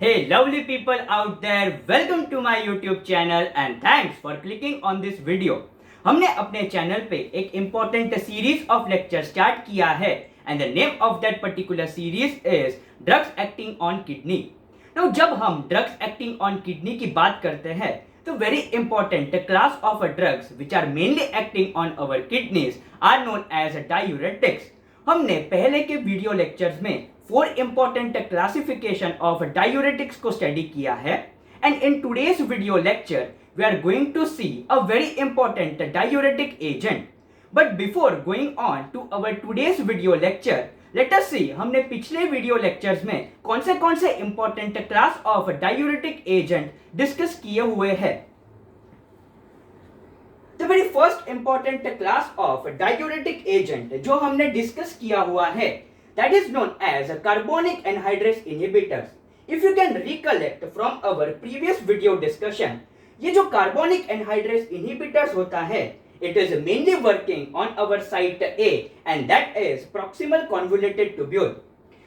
Hey lovely people out there, welcome to my YouTube channel and thanks for clicking on this video. हमने अपने channel पे एक important series of lecture start किया है and the name of that particular series is drugs acting on kidney. Now जब हम drugs acting on kidney की बात करते हैं तो very important class of drugs which are mainly acting on our kidneys are known as diuretics. हमने पहले के वीडियो लेक्चर्स में 4 important classification of diuretics को स्टडी किया है and in today's video lecture we are going to see a very important diuretic agent. But before going on to our today's video lecture, let us see हमने पिछले video lectures में कौन से important class of diuretic agent discuss किए हुए हैं. The very first important class of diuretic agent जो हमने डिस्कस किया हुआ है that is known as carbonic anhydrase inhibitors. If you can recollect from our previous video discussion, ये जो carbonic anhydrase inhibitors होता है, it is mainly working on our site A and that is proximal convoluted tubule.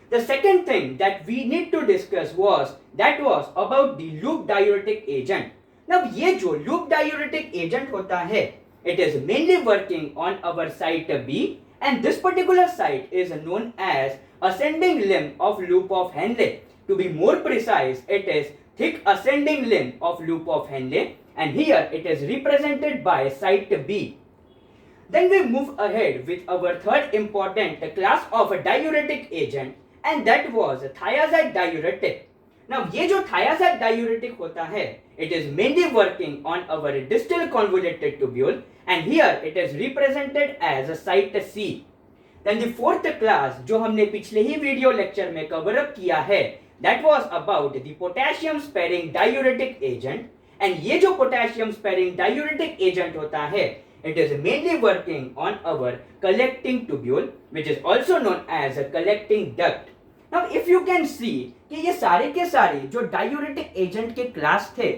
The second thing that we need to discuss was about the loop diuretic agent. Now ये जो loop diuretic agent होता है, it is mainly working on our site B. And this particular site is known as ascending limb of loop of Henle. To be more precise, it is thick ascending limb of loop of Henle, and here it is represented by site B. Then we move ahead with our third important class of diuretic agent, and that was thiazide diuretic. Now ये जो thiazide diuretic होता है, it is mainly working on our distal convoluted tubule and here it is represented as site C. Then the fourth class जो हमने पिछले ही video lecture में cover up किया है that was about the potassium sparing diuretic agent and ये जो potassium sparing diuretic agent होता है it is mainly working on our collecting tubule which is also known as a collecting duct. Now if you can see कि ये सारे के सारे जो diuretic agent के क्लास थे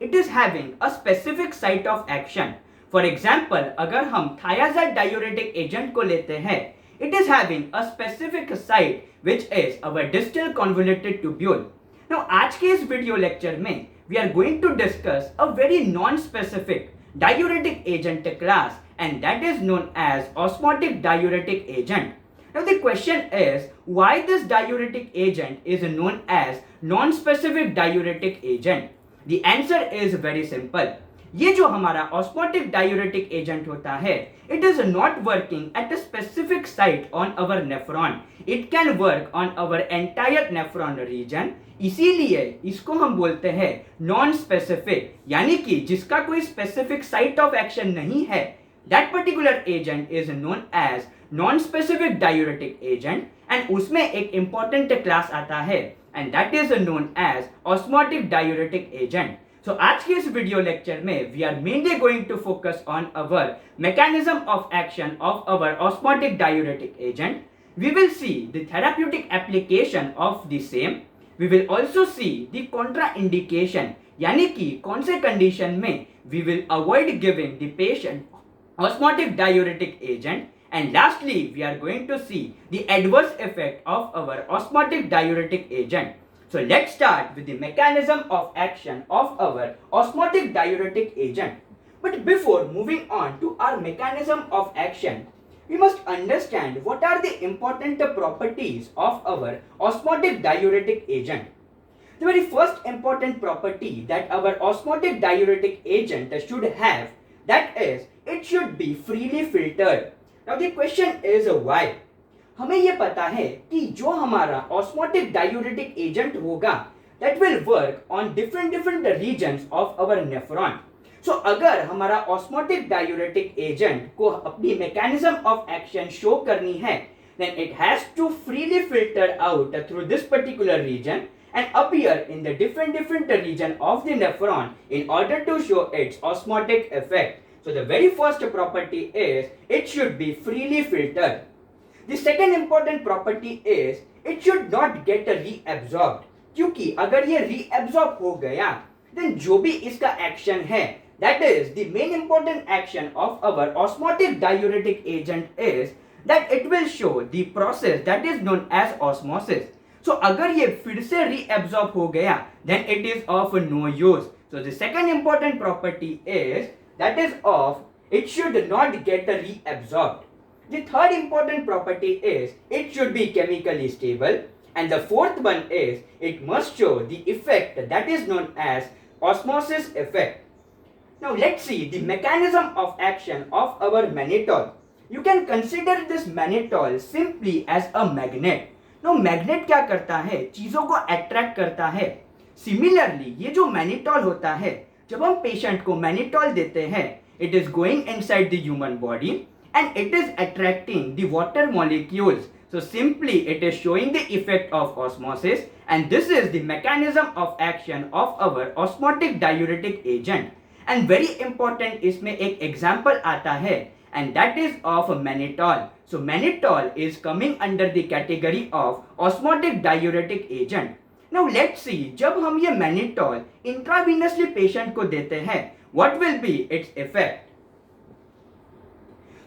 it is having a specific site of action. For example, अगर हम thiazide diuretic agent को लेते हैं it is having a specific site which is our distal convoluted tubule. Now आज के इस वीडियो लेक्चर में we are going to discuss a very non-specific diuretic agent class and that is known as osmotic diuretic agent. Now the question is why this diuretic agent is known as non-specific diuretic agent. The answer is very simple. ये जो हमारा osmotic diuretic agent होता है it is not working at a specific site on our nephron. It can work on our entire nephron region. इसीलिए इसको हम बोलते हैं नॉन स्पेसिफिक, यानी कि जिसका कोई स्पेसिफिक साइट ऑफ एक्शन नहीं है. That particular agent is known as non specific diuretic agent and उसमें एक इंपॉर्टेंट क्लास आता है and that is known as osmotic diuretic agent. So आज के इस वीडियो लेक्चर में we are mainly going to focus on our mechanism of action of our osmotic diuretic agent. We will see the therapeutic application of the same. We will also see the contraindication, यानी कि कौन से condition में we will avoid giving the patient osmotic diuretic agent. And lastly, we are going to see the adverse effect of our osmotic diuretic agent. So let's start with the mechanism of action of our osmotic diuretic agent. But before moving on to our mechanism of action, we must understand what are the important properties of our osmotic diuretic agent. The very first important property that our osmotic diuretic agent should have, that is, it should be freely filtered. Now the question is why? हमें ये पता है कि जो हमारा osmotic diuretic agent होगा that will work on different regions of our nephron. So अगर हमारा ऑस्मोटिक डायूरेटिक एजेंट को अपनी मैकेनिज्म ऑफ एक्शन शो करनी है then it has to freely filter out through this particular region and appear in the different region of the nephron in order to show its osmotic effect. So the very first property is it should be freely filtered. The second important property is it should not get reabsorbed. क्योंकि अगर ये reabsorb हो गया then जो भी इसका action है that is the main important action of our osmotic diuretic agent is that it will show the process that is known as osmosis. सो अगर ये फिर से रीएब्सॉर्ब हो गया then it is of no use. So the second important property is that is of it should not get reabsorbed. The third important property is it should be chemically stable, and the fourth one is it must show the effect that is known as osmosis effect. Now let's see the mechanism of action of our mannitol. You can consider this mannitol simply as a magnet. Now magnet क्या करता है, चीजों को attract करता है. Similarly ये जो mannitol होता है, जब हम पेशेंट को mannitol देते हैं, it is going inside the human body and it is attracting the water molecules. So simply it is showing the effect of osmosis, and this is the mechanism of action of our osmotic diuretic agent. And very important इसमें एक example आता है and that is of mannitol. So mannitol is coming under the category of osmotic diuretic agent. Now let's see जब हम ये mannitol intravenously patient को देते हैं, what will be its effect?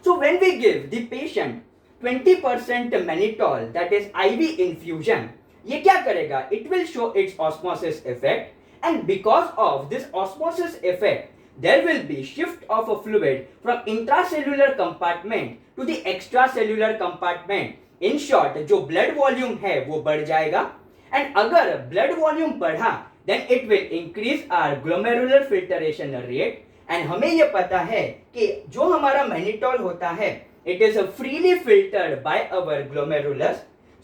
So when we give the patient 20% mannitol, that is IV infusion, ये क्या करेगा? It will show its osmosis effect, and because of this osmosis effect, there will be shift of a fluid from intracellular compartment to the extracellular compartment. In short, जो blood volume है वो बढ़ जाएगा, and अगर blood volume बढ़ा, then it will increase our glomerular filtration rate. And हमें ये पता है कि जो हमारा मैनिटॉल होता है it is freely filtered by our glomerulus.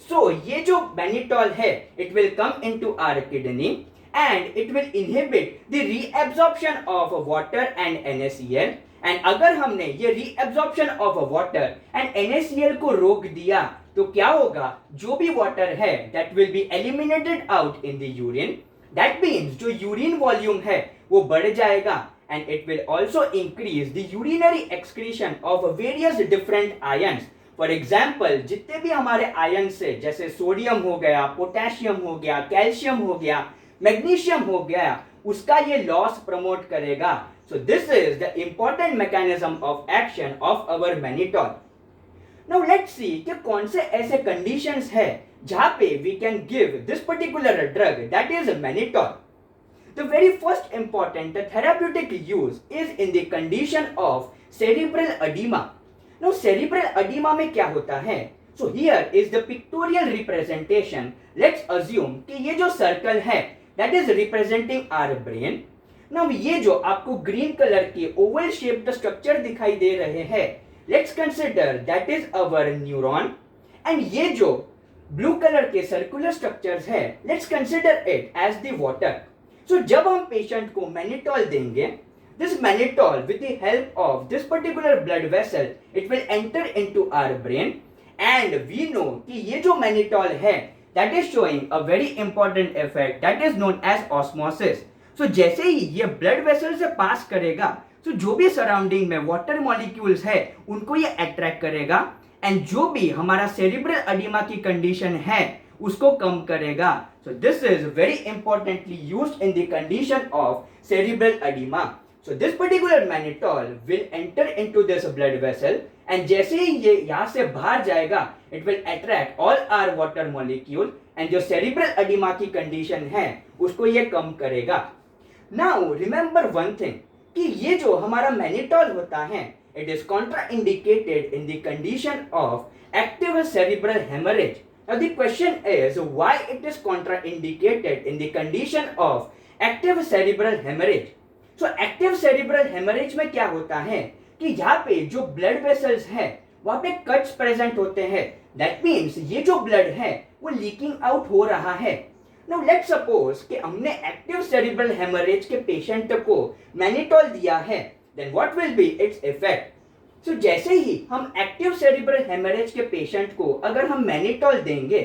So ये जो मैनिटॉल है it will come into our kidney and it will inhibit the reabsorption of water and NaCl. And अगर हमने ये reabsorption of water and NaCl को रोक दिया तो क्या होगा? जो भी वाटर है that will be eliminated out in the urine. That means जो यूरिन वॉल्यूम है वो बढ़ जाएगा, and it will also increase the urinary excretion of various different ions. For example, जितने भी हमारे ions है जैसे सोडियम हो गया, पोटेशियम हो गया, कैल्शियम हो गया, मैग्नीशियम हो गया, उसका ये लॉस प्रमोट करेगा. So this is the important mechanism of action of our mannitol. Now let's see कि कौन से ऐसे conditions है जहाँ पे we can give this particular drug that is mannitol. The very first important therapeutic use is in the condition of cerebral edema. Now cerebral edema में क्या होता है? So here is the pictorial representation. Let's assume कि ये जो circle है that is representing our brain. Now ये जो आपको green color के oval shaped structure दिखाई दे रहे हैं, let's consider that is our neuron. And ये जो blue color के circular structures है, let's consider it as the water. So जब हम पेशेंट को मैनिटॉल देंगे, this mannitol with the help of this particular blood vessel, it will enter into our brain, and we know कि ये जो mannitol है that is showing a very important effect that is known as osmosis. So जैसे ही ये blood vessel से पास करेगा, so जो भी सराउंडिंग में वाटर मॉलिक्यूल्स है उनको ये अट्रैक्ट करेगा, एंड जो भी हमारा सेरिब्रल एडिमा की कंडीशन है उसको कम करेगा. So this is very importantly used in the condition of cerebral edema. So this particular mannitol will enter into this blood vessel, and जैसे ही ये यहाँ से बाहर जाएगा it will attract all our water molecule, and जो cerebral edema की condition है उसको ये कम करेगा. Now remember one thing कि ये जो हमारा mannitol होता है it is contraindicated in the condition of active cerebral hemorrhage. Now the question is why it is contraindicated in the condition of active cerebral hemorrhage. So active cerebral hemorrhage में क्या होता है कि यहाँ पे जो blood vessels है वहाँ पे cuts present होते हैं. That means ये जो blood है वो leaking out हो रहा है. Now let's suppose कि हमने active cerebral hemorrhage के patient को mannitol दिया है, then what will be its effect? So जैसे ही हम एक्टिव सेरिब्रल हेमरेज के पेशेंट को अगर हम मैनिटॉल देंगे,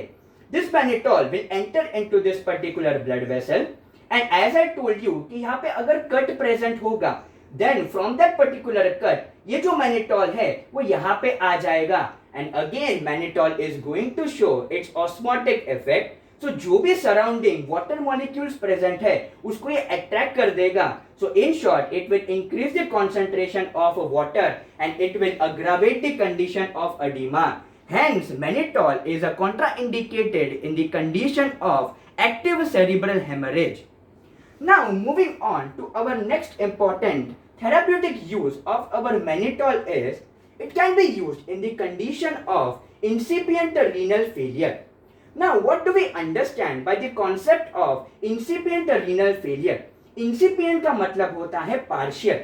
this mannitol will enter into this particular blood vessel, and as I told you कि यहाँ पे अगर कट प्रेजेंट होगा then from that particular cut ये जो मैनिटॉल है वो यहाँ पे आ जाएगा, and again mannitol is going to show its osmotic effect. So जो भी सराउंडिंग वाटर मॉलिक्यूल्स प्रेजेंट है उसको ये अट्रैक्ट कर देगा. So in short it will increase the concentration of water and it will aggravate the condition of oedema. Hence, mannitol is a contraindicated in the condition of active cerebral hemorrhage. Now, moving on to our next important therapeutic use of our mannitol is it can be used in the condition of incipient renal failure. Now, what do we understand by the concept of incipient renal failure? Incipient का मतलब होता है partial.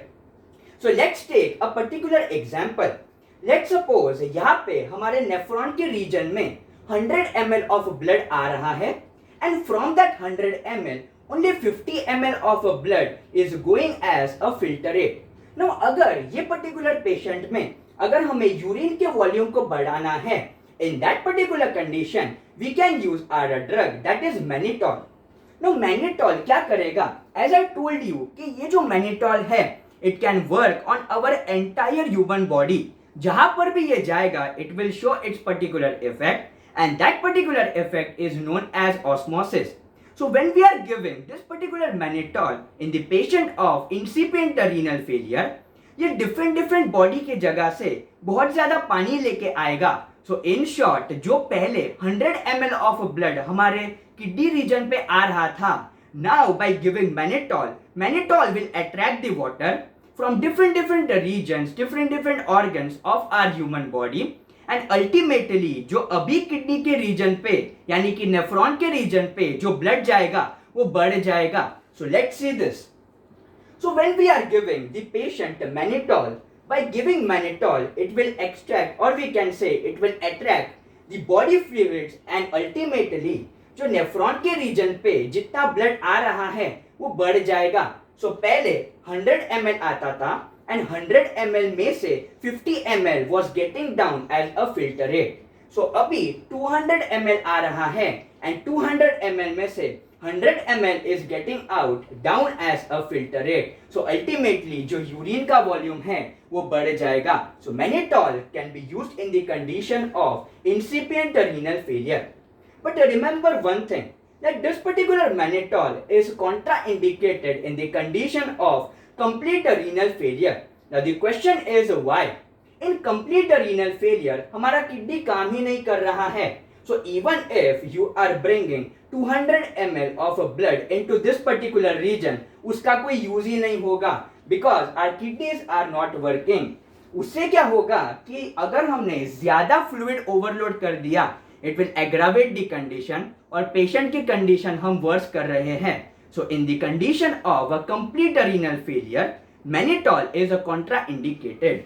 So let's take a particular example. Let's suppose यहाँ पे हमारे nephron के reason में 100 ml of blood आ रहा है and from that 100 ml only 50 ml of blood is going as a filtrate. Now अगर ये particular patient में अगर हमें यूरिन के वॉल्यूम को बढ़ाना है, in that particular condition we can use our drug that is mannitol. Now mannitol क्या करेगा? As I told you कि ये जो mannitol है it can work on our entire human body. जहां पर भी ये जाएगा it will show its particular effect and that particular effect is known as osmosis. So when we are giving this particular mannitol in the patient of incipient renal failure, ये different body के जगह से बहुत ज़्यादा पानी लेके आएगा. So in short, जो पहले 100 ml of blood हमारे किडनी रीजन पे आ रहा था, now by giving mannitol, mannitol will attract the water from different regions, different organs of our human body and ultimately जो अभी किडनी के रीजन पे यानी कि नेफ्रॉन के रीजन पे जो ब्लड जाएगा वो बढ़ जाएगा. So let's see this. So when we are giving the patient mannitol, by giving mannitol it will extract or we can say it will attract the body fluids and ultimately जो nephron के reason पे जितना blood आ रहा है वो बढ़ जाएगा. So पहले 100 ml आता था and 100 ml में से 50 ml was getting down as a filtrate. So अभी 200 ml आ रहा है and 200 ml में से 100 ml is getting out down as a filtrate. So ultimately जो यूरिन का वॉल्यूम है वो बढ़ जाएगा. So mannitol can be used in the condition of incipient renal failure. But remember one thing, that this particular mannitol is contraindicated in the condition of complete renal failure. Now the question is why? In complete renal failure हमारा kidney काम ही नहीं कर रहा है. So even if you are bringing 200 ml of blood into this particular region, उसका कोई use ही नहीं होगा because our kidneys are not working. उससे क्या होगा कि अगर हमने ज्यादा फ्लूइड ओवरलोड कर दिया, it will aggravate the condition और पेशेंट की कंडीशन हम वर्स कर रहे हैं. So in the condition of a complete renal failure, mannitol is a contraindicated.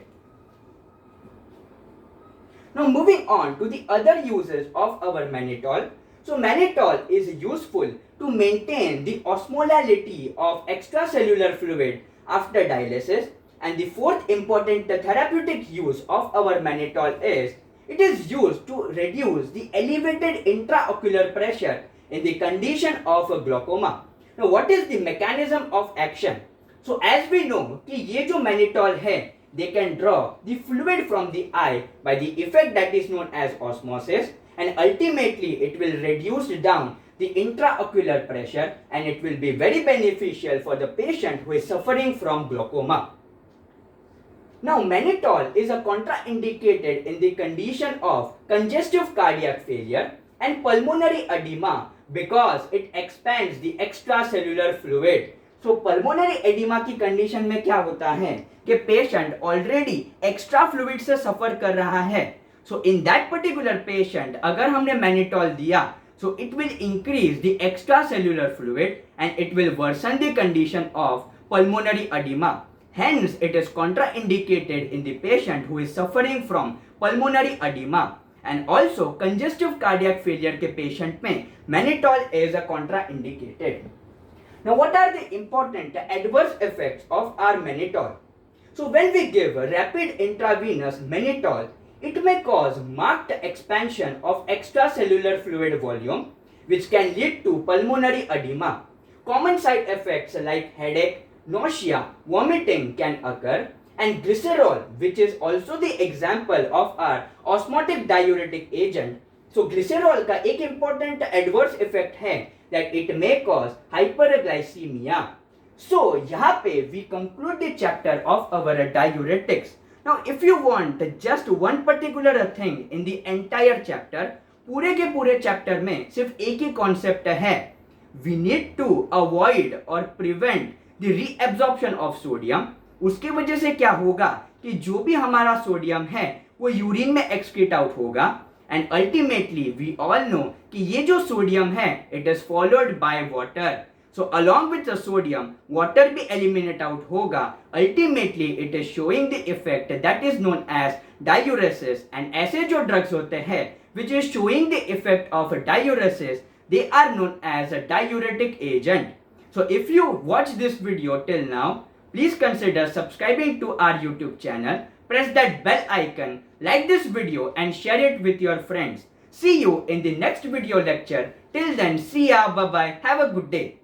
Now moving on to the other uses of our mannitol. So mannitol is useful to maintain the osmolality of extracellular fluid after dialysis. And the fourth important therapeutic use of our mannitol is it is used to reduce the elevated intraocular pressure in the condition of glaucoma. Now what is the mechanism of action? So as we know कि ये जो mannitol है, they can draw the fluid from the eye by the effect that is known as osmosis and ultimately it will reduce down the intraocular pressure and it will be very beneficial for the patient who is suffering from glaucoma. Now mannitol is a contraindicated in the condition of congestive cardiac failure and pulmonary edema because it expands the extracellular fluid. So pulmonary edema की condition में क्या होता है कि patient already extra fluid से सफर कर रहा है. सो इन दैट पर्टिकुलर पेशेंट अगर हमने मैनिटॉल दिया, so it will increase the extracellular fluid and it will worsen the condition of pulmonary edema. Hence it is contraindicated in the patient who is suffering from pulmonary edema. And also congestive cardiac failure के patient में mannitol is a contraindicated. Now what are the important adverse effects of our mannitol? So when we give rapid intravenous mannitol, it may cause marked expansion of extracellular fluid volume which can lead to pulmonary edema. Common side effects like headache, nausea, vomiting can occur, and glycerol, which is also the example of our osmotic diuretic agent. So glycerol का एक important adverse effect है that it may cause hyperglycemia. So यहाँ पे we conclude the chapter of our diuretics. Now if you want just one particular thing in the entire chapter, पूरे के पूरे chapter में सिर्फ एक ही कॉन्सेप्ट है, we need to avoid or prevent the reabsorption of sodium. उसके वजह से क्या होगा कि जो भी हमारा सोडियम है वो यूरिन में एक्सक्रीट आउट होगा, and ultimately we all know कि ये जो सोडियम है it is followed by water. So along with the sodium, water भी eliminate out होगा. Ultimately, it is showing the effect that is known as diuresis. And ऐसे जो drugs होते हैं, which is showing the effect of diuresis, they are known as a diuretic agent. So if you watch this video till now, please consider subscribing to our YouTube channel. Press that bell icon, like this video, and share it with your friends. See you in the next video lecture. Till then, see ya, bye bye. Have a good day.